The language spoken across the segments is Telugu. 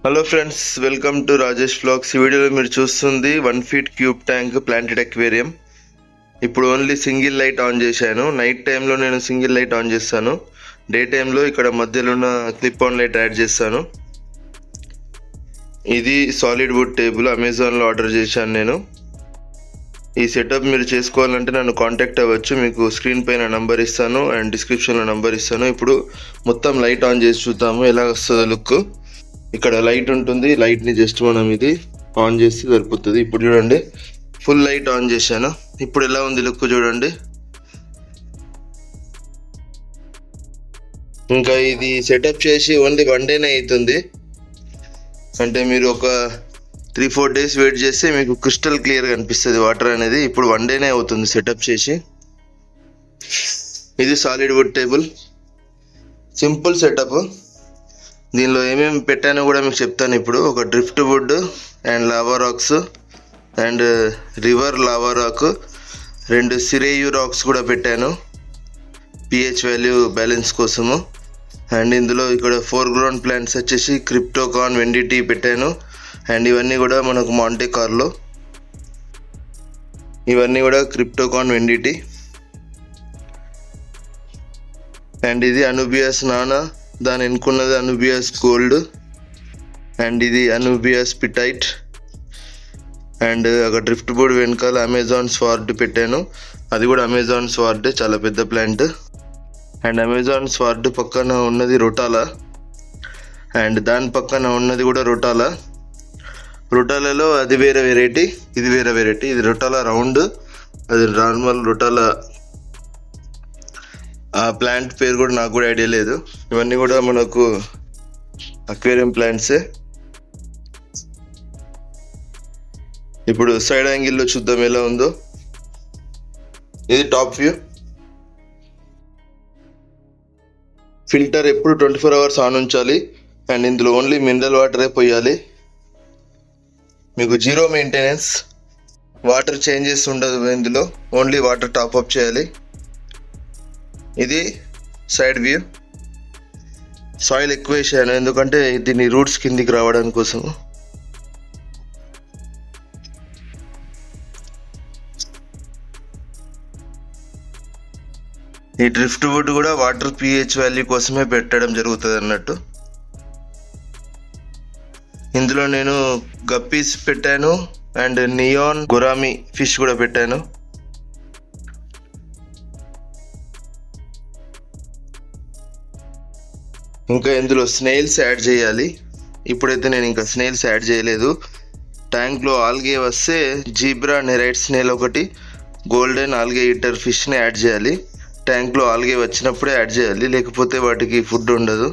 Hello friends, welcome to Rajesh vlogs. ఈ వీడియోలో మీరు చూస్తుంది 1 feet cube tank planted aquarium. ఇప్పుడు ఓన్లీ సింగిల్ లైట్ ఆన్ చేశాను. నైట్ టైంలో నేను సింగిల్ లైట్ ఆన్ చేస్తాను. డే టైంలో ఇక్కడ మధ్యలో ఉన్న క్లిప్ ఆన్ లైట్ యాడ్ చేస్తాను. ఇది సాలిడ్ వుడ్ టేబుల్, అమెజాన్లో ఆర్డర్ చేశాను నేను. ఈ సెటప్ మీరు చేసుకోవాలంటే నన్ను కాంటాక్ట్ అవ్వచ్చు. మీకు స్క్రీన్ పైన నంబర్ ఇస్తాను అండ్ డిస్క్రిప్షన్లో నంబర్ ఇస్తాను. ఇప్పుడు మొత్తం లైట్ ఆన్ చేసి చూద్దాము ఎలా వస్తుందో లుక్. ఇక్కడ లైట్ ఉంటుంది, లైట్ని జస్ట్ మనం ఇది ఆన్ చేసి సరిపోతుంది. ఇప్పుడు చూడండి, ఫుల్ లైట్ ఆన్ చేశాను. ఇప్పుడు ఎలా ఉంది లుక్ చూడండి. ఇంకా ఇది సెటప్ చేసి ఓన్లీ 1 డేనే అవుతుంది. అంటే మీరు ఒక 3-4 days వెయిట్ చేస్తే మీకు క్రిస్టల్ క్లియర్గా అనిపిస్తుంది వాటర్ అనేది. ఇప్పుడు 1 డేనే అవుతుంది సెటప్ చేసి. ఇది solid wood table, simple setup. దీనిలో ఏమేమి పెట్టానో కూడా మీకు చెప్తాను. ఇప్పుడు ఒక drift wood and lava rocks and river lava rock, 2 సిరేయు రాక్స్ కూడా పెట్టాను pH వాల్యూ బ్యాలెన్స్ కోసము. అండ్ ఇందులో ఇక్కడ 4 గ్రౌండ్ ప్లాంట్స్ వచ్చేసి క్రిప్టోకాన్ వెండిటీ పెట్టాను. అండ్ ఇవన్నీ కూడా మనకు మాంటే కార్లో, ఇవన్నీ కూడా క్రిప్టోకాన్ వెండిటీ. అండ్ ఇది అనూబియాస్ నానా, దాని ఎన్నుకున్నది అనూబియాస్ గోల్డ్. అండ్ ఇది అనూబియాస్ పిటైట్. అండ్ అక్కడ డ్రిఫ్ట్ బోర్డ్ వెనకాల అమెజాన్ స్వార్డ్ పెట్టాను. అది కూడా అమెజాన్ స్వార్డ్, చాలా పెద్ద ప్లాంట్. అండ్ అమెజాన్ స్వార్డ్ పక్కన ఉన్నది రొటాలా, అండ్ దాని పక్కన ఉన్నది కూడా రొటాలా. రొటాలలో అది వేరే వెరైటీ, ఇది వేరే వెరైటీ. ఇది రొటాలా రౌండ్, అది నార్మల్ రొటాలా. ఆ ప్లాంట్ పేరు కూడా నాకు కూడా ఐడియా లేదు. ఇవన్నీ కూడా మనకు అక్వేరియం ప్లాంట్సే. ఇప్పుడు సైడ్ యాంగిల్లో చూద్దాం ఎలా ఉందో. ఇది టాప్ వ్యూ. ఫిల్టర్ ఎప్పుడు 24 hours ఆన్ ఉంచాలి. అండ్ ఇందులో ఓన్లీ మినరల్ వాటరే పోయాలి. మీకు 0 మెయింటెనెన్స్, వాటర్ చేంజెస్ ఉండదు ఇందులో, ఓన్లీ వాటర్ టాప్అప్ చేయాలి. ఇది సైడ్ వ్యూ. సాయిల్ ఎక్కువ వేసాను ఎందుకంటే దీని రూట్స్ కిందికి రావడానికి కోసం. ఈ డ్రిఫ్ట్ వుడ్ కూడా వాటర్ pH వాల్యూ కోసమే పెట్టడం జరుగుతుంది అన్నట్టు. ఇందులో నేను గప్పీస్ పెట్టాను అండ్ నియాన్ గురామి ఫిష్ కూడా పెట్టాను. ఇంకా ఇందులో స్నేల్స్ యాడ్ చేయాలి. ఇప్పుడైతే నేను ఇంకా స్నేల్స్ యాడ్ చేయలేదు. ట్యాంక్లో ఆల్గే వస్తే జీబ్రా నెరైట్ స్నేల్ ఒకటి, గోల్డెన్ ఆల్గే ఈటర్ ఫిష్ని యాడ్ చేయాలి. ట్యాంక్లో ఆల్గే వచ్చినప్పుడే యాడ్ చేయాలి, లేకపోతే వాటికి ఫుడ్ ఉండదు.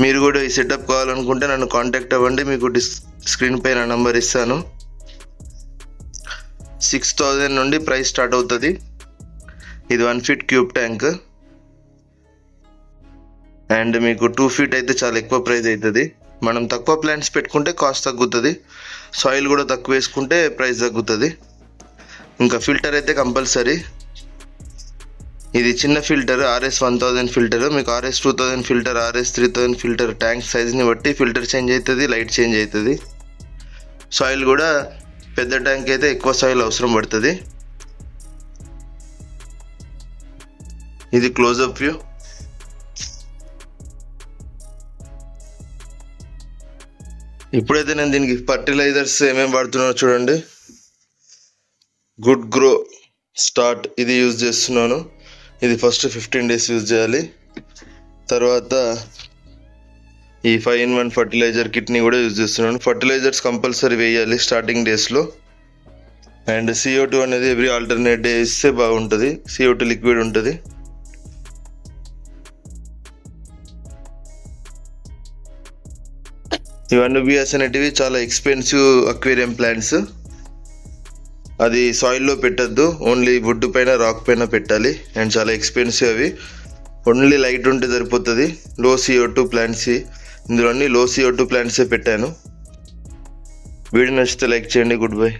మీరు కూడా ఈ సెటప్ కావాలనుకుంటే నన్ను కాంటాక్ట్ అవ్వండి. మీకు స్క్రీన్ పైన నంబర్ ఇస్తాను. 6000 నుండి ప్రైస్ స్టార్ట్ అవుతుంది. ఇది 1 feet క్యూబ్ ట్యాంక్. అండ్ మీకు 2 feet అయితే చాలా ఎక్కువ ప్రైస్ అవుతుంది. మనం తక్కువ ప్లాంట్స్ పెట్టుకుంటే కాస్ట్ తగ్గుతుంది, సాయిల్ కూడా తక్కువ వేసుకుంటే ప్రైస్ తగ్గుతుంది. ఇంకా ఫిల్టర్ అయితే కంపల్సరీ. ఇది చిన్న ఫిల్టర్, RS1000 ఫిల్టర్. మీకు RS2000 filter, RS3000 filter, tank సైజ్ని బట్టి ఫిల్టర్ చేంజ్ అవుతుంది, లైట్ చేంజ్ అవుతుంది. సాయిల్ కూడా పెద్ద ట్యాంక్ అయితే ఎక్కువ సాయిల్ అవసరం పడుతుంది. ఇది క్లోజప్ వ్యూ. ఇప్పుడైతే నేను దీనికి ఫర్టిలైజర్స్ ఏమేమి వాడుతున్నానో చూడండి. గుడ్ గ్రో స్టార్ట్ ఇది యూజ్ చేస్తున్నాను. ఇది ఫస్ట్ 15 days యూజ్ చేయాలి. తర్వాత ఈ 5-in-1 ఫర్టిలైజర్ కిట్ని కూడా యూజ్ చేస్తున్నాను. ఫర్టిలైజర్స్ కంపల్సరీ వేయాలి స్టార్టింగ్ డేస్లో. అండ్ CO2 అనేది ఎవ్రీ ఆల్టర్నేట్ డే ఇస్తే బాగుంటుంది. CO2 లిక్విడ్ ఉంటుంది. ఇవన్నీ బియాస్ అనేటివి చాలా ఎక్స్పెన్సివ్ అక్వేరియం ప్లాంట్స్. అది సాయిల్లో పెట్టద్దు, ఓన్లీ వుడ్ పైన రాక్ పైన పెట్టాలి. అండ్ చాలా ఎక్స్పెన్సివ్ అవి. ఓన్లీ లైట్ ఉంటే సరిపోతుంది. లో CO2 ప్లాంట్స్, ఇందులో అన్ని లో CO2 ప్లాంట్సే పెట్టాను. వీడియో నచ్చితే లైక్ చేయండి. Good bye.